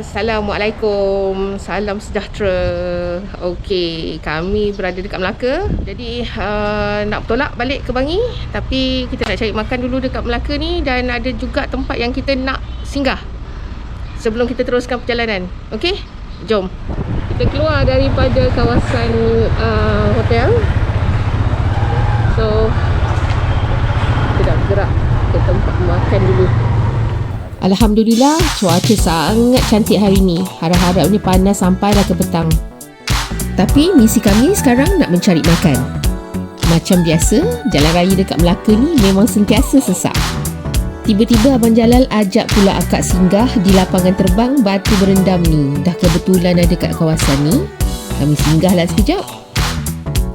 Assalamualaikum, salam sejahtera. Okey, kami berada dekat Melaka. Jadi nak bertolak balik ke Bangi, tapi kita nak cari makan dulu dekat Melaka ni. Dan ada juga tempat yang kita nak singgah sebelum kita teruskan perjalanan. Okey, jom. Kita keluar daripada kawasan hotel. So kita nak gerak ke tempat makan dulu. Alhamdulillah, cuaca sangat cantik hari ni. Harap-harapnya panas sampailah ke petang. Tapi misi kami sekarang nak mencari makan. Macam biasa, jalan raya dekat Melaka ni memang sentiasa sesak. Tiba-tiba Abang Jalal ajak pula akak singgah di lapangan terbang Batu Berendam ni. Dah kebetulan ada kat kawasan ni, kami singgahlah sekejap.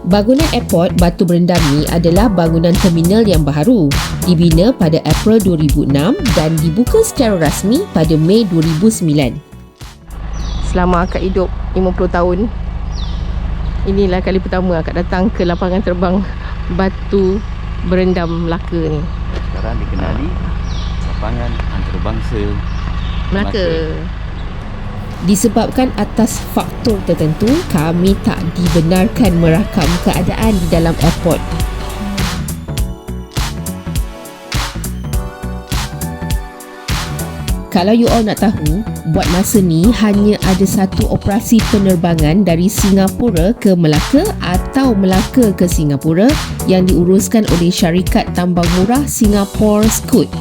Bangunan airport Batu Berendam ni adalah bangunan terminal yang baru. Dibina pada April 2006 dan dibuka secara rasmi pada Mei 2009. Selama akak hidup 50 tahun, inilah kali pertama akak datang ke lapangan terbang Batu Berendam Melaka ni. Sekarang dikenali lapangan antarabangsa Melaka. Disebabkan atas faktor tertentu, kami tak dibenarkan merakam keadaan di dalam airport. Kalau you all nak tahu, buat masa ni hanya ada satu operasi penerbangan dari Singapura ke Melaka atau Melaka ke Singapura yang diuruskan oleh syarikat tambang murah Singapore Scoot.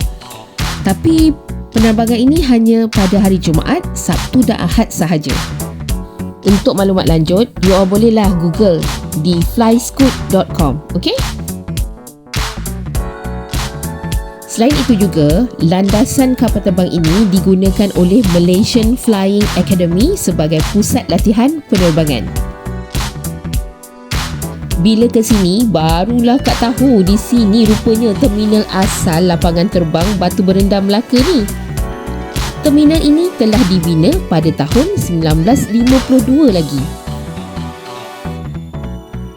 Tapi penerbangan ini hanya pada hari Jumaat, Sabtu dan Ahad sahaja. Untuk maklumat lanjut, you all bolehlah Google di flyscoot.com, okey? Selain itu juga, landasan kapal terbang ini digunakan oleh Malaysian Flying Academy sebagai pusat latihan penerbangan. Bila ke sini, barulah Kak tahu di sini rupanya terminal asal lapangan terbang Batu Berendam Melaka ni. Terminal ini telah dibina pada tahun 1952 lagi.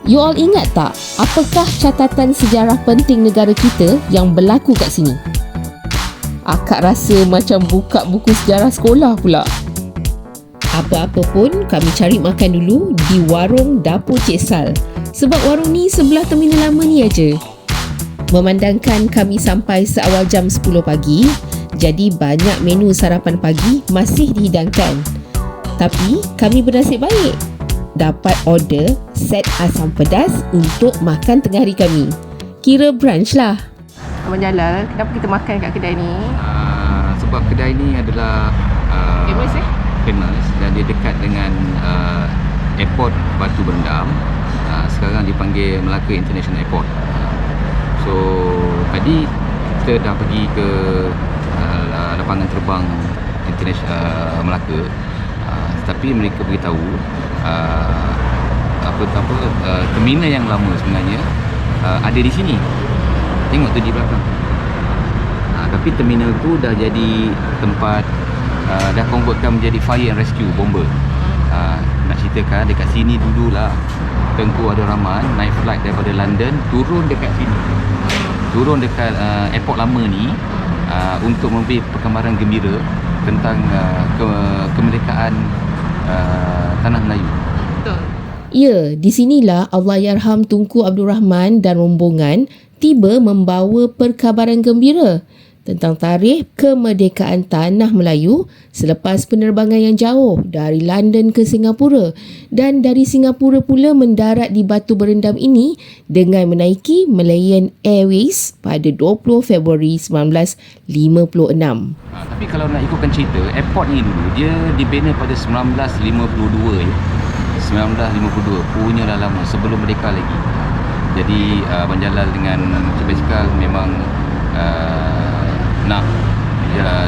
You all ingat tak, apakah catatan sejarah penting negara kita yang berlaku kat sini? Akak rasa macam buka buku sejarah sekolah pula. Apa-apa pun, kami cari makan dulu di warung Dapur Cik Sal. Sebab warung ni sebelah terminal lama ni aja. Memandangkan kami sampai seawal jam 10 pagi, jadi banyak menu sarapan pagi masih dihidangkan. Tapi kami bernasib baik dapat order set asam pedas untuk makan tengah hari kami. Kira brunch lah. Abang Jalal, kenapa kita makan kat kedai ni? Sebab kedai ni adalah famous dan dia dekat dengan airport Batu Berendam. Sekarang dipanggil Melaka International Airport. So tadi kita dah pergi ke lapangan terbang International Melaka, tapi mereka beritahu terminal yang lama sebenarnya ada di sini. Tengok tu di belakang. Tapi terminal tu dah jadi tempat, dah convertkan menjadi fire and rescue bomber. Nak ceritakan dekat sini dululah Tengku Abdul Rahman naik flight daripada London, turun dekat sini, turun dekat airport lama ni untuk memberi perkembaran gembira tentang kemerdekaan tanah Melayu. Betul. Ya, di sinilah Allahyarham Tunku Abdul Rahman dan rombongan tiba membawa perkabaran gembira tentang tarikh kemerdekaan tanah Melayu selepas penerbangan yang jauh dari London ke Singapura, dan dari Singapura pula mendarat di Batu Berendam ini dengan menaiki Malayan Airways pada 20 Februari 1956. Tapi kalau nak ikutkan cerita, airport ni dulu dia dibina pada 1952 ya. 1952, punyalah lama, sebelum merdeka lagi. Jadi Abang Jalal dengan Cik Basikal memang nak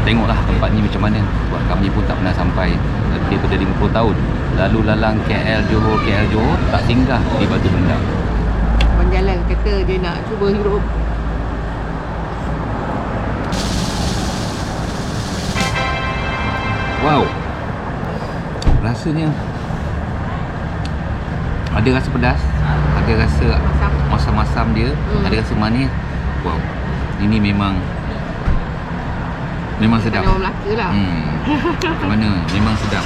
tengoklah tempat ni macam mana. Sebab kami pun tak pernah sampai daripada 50 tahun. Lalu lalang KL Johor tak singgah di Batu Berendam. Abang Jalal kata dia nak cuba hirup. Wow, rasanya ada rasa pedas, ada rasa masam-masam dia, ada rasa manis. Wow, ini memang Memang sedap. Orang Melaka lah. Macam mana? Memang sedap.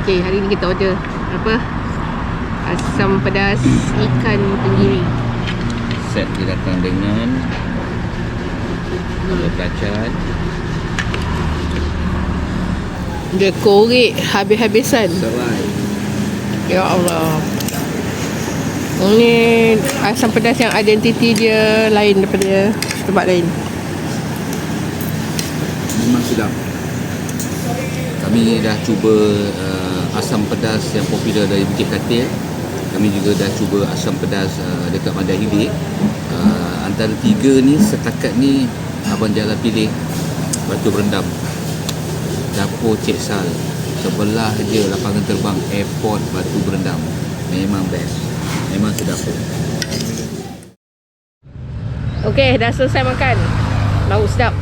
Okay, hari ni kita order apa? Asam pedas ikan tenggiri. Set dia datang dengan sambal kacang. Dia korek habis-habisan. Serai. Ya Allah. Ini asam pedas yang identiti dia lain daripada tempat lain. Memang sedap. Kami dah cuba asam pedas yang popular dari Bukit Katil. Kami juga dah cuba asam pedas dekat Bandar Hilir. Antara tiga ni setakat ni abang Jala pilih Batu Berendam, Dapur Cik Sal. Sebelah je lapangan terbang airport Batu Berendam. Memang best. Memang sedap. Okey, dah selesai makan. Lauk sedap.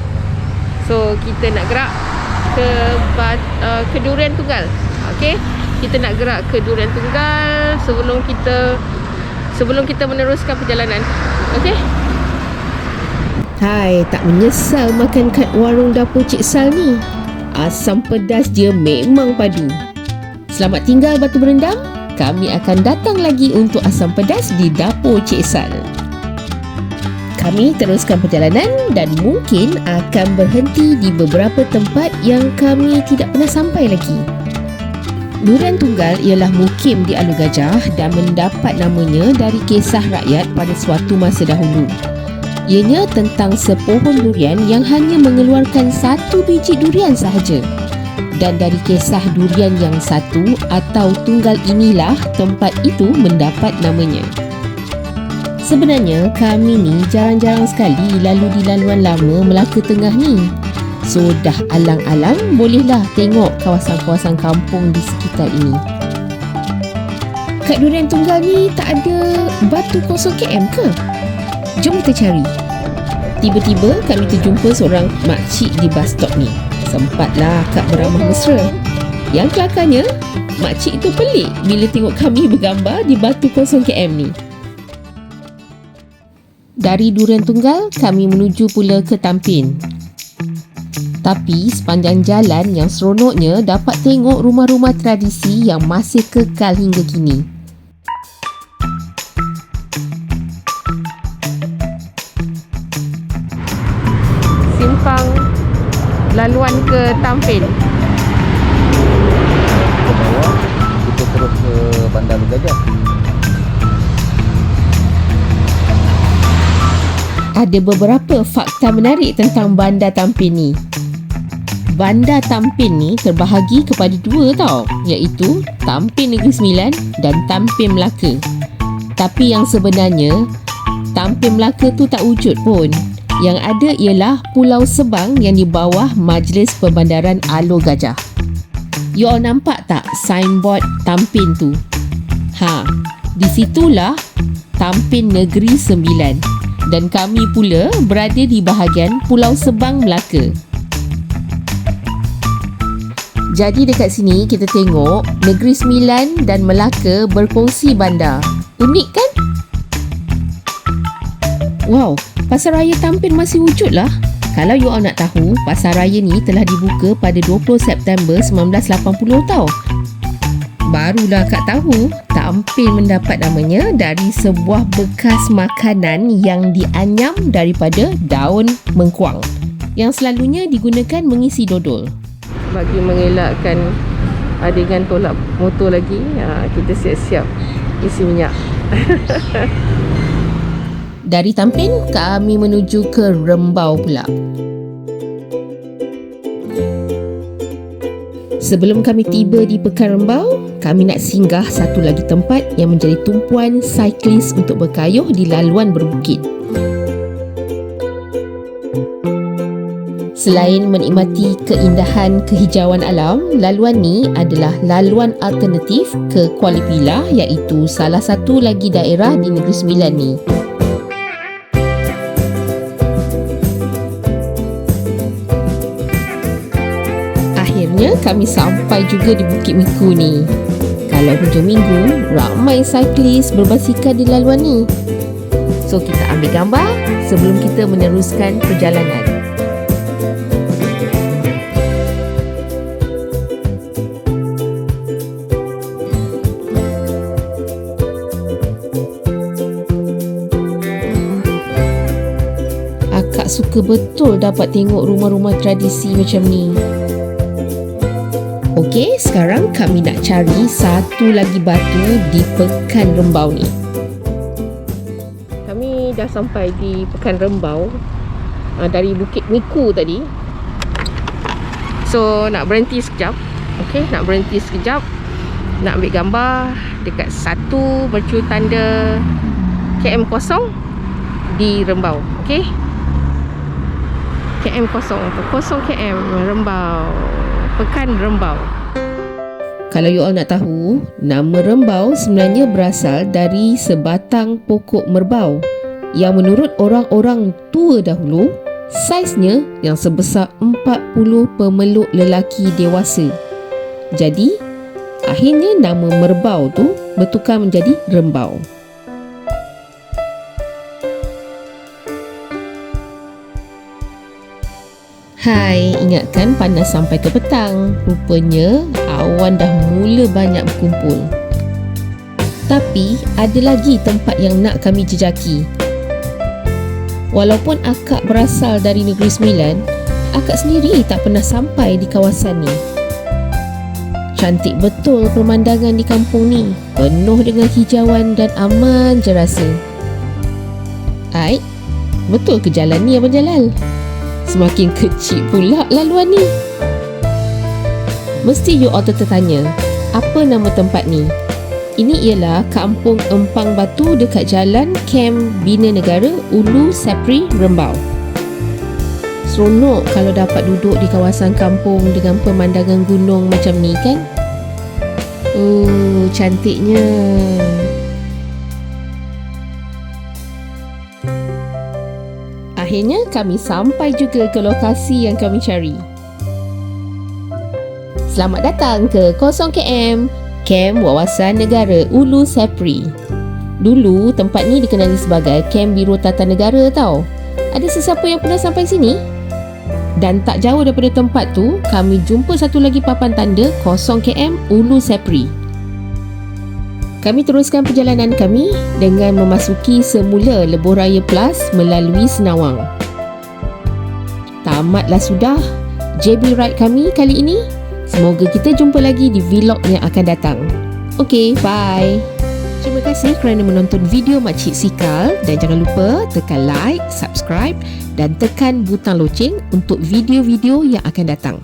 So kita nak gerak ke Durian Tunggal. Okey, kita nak gerak ke Durian Tunggal sebelum kita meneruskan perjalanan. Okey. Hai, tak menyesal makan kat warung Dapur Cik Sal ni. Asam pedas dia memang padu. Selamat tinggal Batu Berendam. Kami akan datang lagi untuk asam pedas di Dapur Cik Sal. Kami teruskan perjalanan dan mungkin akan berhenti di beberapa tempat yang kami tidak pernah sampai lagi. Durian Tunggal ialah mukim di Alor Gajah dan mendapat namanya dari kisah rakyat pada suatu masa dahulu. Ianya tentang sepohon durian yang hanya mengeluarkan satu biji durian sahaja. Dan dari kisah durian yang satu atau tunggal inilah tempat itu mendapat namanya. Sebenarnya kami ni jarang-jarang sekali lalu di laluan lama Melaka Tengah ni. So dah alang-alang bolehlah tengok kawasan-kawasan kampung di sekitar ini. Kat Durian Tunggal ni tak ada batu kosong KM ke? Jom kita cari. Tiba-tiba kami terjumpa seorang makcik di bus stop ni. Sempatlah Kak beramah mesra. Yang kelakarnya, makcik itu pelik bila tengok kami bergambar di batu kosong KM ni. Dari Durian Tunggal, kami menuju pula ke Tampin. Tapi sepanjang jalan yang seronoknya dapat tengok rumah-rumah tradisi yang masih kekal hingga kini. Simpang laluan ke Tampin. Ke bawah, kita terus ke Bandar Alor Gajah. Ada beberapa fakta menarik tentang Bandar Tampin ni. Bandar Tampin ni terbahagi kepada dua tau, iaitu Tampin Negeri Sembilan dan Tampin Melaka. Tapi yang sebenarnya, Tampin Melaka tu tak wujud pun. Yang ada ialah Pulau Sebang yang di bawah Majlis Perbandaran Alor Gajah. You all nampak tak signboard Tampin tu? Di situlah Tampin Negeri Sembilan. Dan kami pula berada di bahagian Pulau Sebang Melaka. Jadi dekat sini kita tengok Negeri Sembilan dan Melaka berkongsi bandar. Unik kan? Wow, Pasar Raya Tampin masih wujud lah. Kalau you all nak tahu, Pasar Raya ni telah dibuka pada 20 September 1980 tau. Barulah Kak tahu Tampin mendapat namanya dari sebuah bekas makanan yang dianyam daripada daun mengkuang yang selalunya digunakan mengisi dodol. Bagi mengelakkan adegan tolak motor lagi, kita siap-siap isi minyak. Dari Tampin, kami menuju ke Rembau pula. Sebelum kami tiba di Pekan Rembau, kami nak singgah satu lagi tempat yang menjadi tumpuan cyclist untuk berkayuh di laluan berbukit. Selain menikmati keindahan kehijauan alam, laluan ni adalah laluan alternatif ke Kuala Pilah, iaitu salah satu lagi daerah di Negeri Sembilan ni. Akhirnya kami sampai juga di Bukit Miku ni. Kalau hujung minggu, ramai cyclist berbasikal di laluan ni. So kita ambil gambar sebelum kita meneruskan perjalanan. Akak suka betul dapat tengok rumah-rumah tradisi macam ni. Okey, sekarang kami nak cari satu lagi batu di Pekan Rembau ni. Kami dah sampai di Pekan Rembau dari Bukit Miku tadi. So, nak berhenti sekejap. Okey, nak berhenti sekejap. Nak ambil gambar dekat satu mercu tanda KM0 di Rembau. Okey. KM0 km Rembau. Pekan Rembau. Kalau you all nak tahu, nama Rembau sebenarnya berasal dari sebatang pokok merbau yang menurut orang-orang tua dahulu, saiznya yang sebesar 40 pemeluk lelaki dewasa. Jadi, akhirnya nama merbau tu bertukar menjadi Rembau. Hai, ingatkan panas sampai ke petang. Rupanya awan dah mula banyak berkumpul. Tapi ada lagi tempat yang nak kami jejaki. Walaupun akak berasal dari Negeri Sembilan, akak sendiri tak pernah sampai di kawasan ni. Cantik betul pemandangan di kampung ni. Penuh dengan hijauan dan aman je rasa. Aik, betul ke jalan ni Abang Jalal? Semakin kecil pula laluan ni. Mesti you all tertanya, apa nama tempat ni? Ini ialah Kampung Empang Batu dekat Jalan Kem Bina Negara, Ulu Sepri, Rembau. Seronok kalau dapat duduk di kawasan kampung dengan pemandangan gunung macam ni kan? Cantiknya. Akhirnya kami sampai juga ke lokasi yang kami cari. Selamat datang ke 0km Kem Wawasan Negara Ulu Sepri. Dulu tempat ni dikenali sebagai Kem Biro Tata Negara tau. Ada sesiapa yang pernah sampai sini? Dan tak jauh daripada tempat tu, kami jumpa satu lagi papan tanda 0km Ulu Sepri. Kami teruskan perjalanan kami dengan memasuki semula Lebuh Raya Plus melalui Senawang. Tamatlah sudah JB Ride kami kali ini. Semoga kita jumpa lagi di vlog yang akan datang. Okay, bye. Terima kasih kerana menonton video Makcik Sikal dan jangan lupa tekan like, subscribe dan tekan butang loceng untuk video-video yang akan datang.